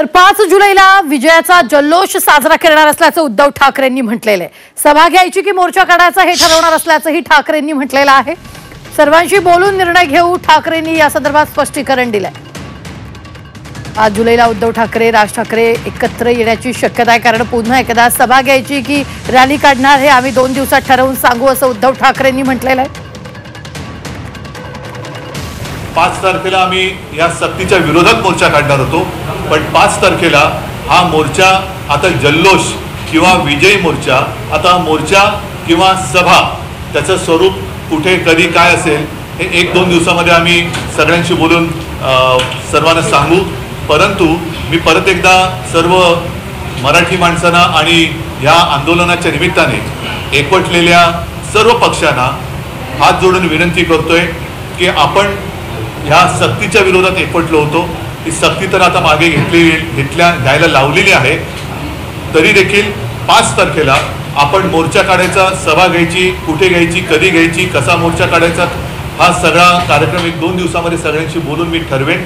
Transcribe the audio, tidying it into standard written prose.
तर 5 जुलैला विजयाचा जल्लोष साजरा करणार असल्याचं उद्धव ठाकरेंनी म्हटलेलं आहे। सभा घ्यायची की मोर्चा काढायचा हे ठरवणार असल्याचंही ठाकरेंनी म्हटलेलं आहे। सर्वांशी बोलून निर्णय घेऊ, ठाकरेंनी या संदर्भात स्पष्टीकरण दिलंय। 5 जुलैला उद्धव ठाकरे, राज ठाकरे एकत्र येण्याची शक्यता आहे, कारण पुन्हा एकदा सभा घ्यायची की रॅली काढणार हे आम्ही 2 दिवसात ठरवून सांगू, असं उद्धव ठाकरेंनी म्हटलेलं आहे। 5 तारखेला आम्ही या सक्तीच्या विरोधात मोर्चा काढणार होतो, पण 5 तारखेला हा मोर्चा आता जल्लोष किंवा विजयी मोर्चा, आता मोर्चा किंवा सभा, त्याचं स्वरूप कुठे कधी काय असेल हे 1-2 दिवसामध्ये आम्ही सगळ्यांशी बोलून सर्वांना सांगू। परंतु मी परत एकदा सर्व मराठी माणसांना आणि या आंदोलनाच्या निमित्ताने एकवटलेल्या सर्व पक्षांना हात जोडून विनंती करतोय की आपण ह्या सक्तीच्या विरोधात एकवटलो होतो। ही सक्ती तर आता मागे घ्यायला लावलेली आहे, तरी देखील 5 तारखेला आपण मोर्चा काढायचा, सभा घ्यायची, कुठे घ्यायची, कधी घ्यायची, कसा मोर्चा काढायचा, हा सगळा कार्यक्रम 1-2 दिवसामध्ये सगळ्यांशी बोलून मी ठरवेन।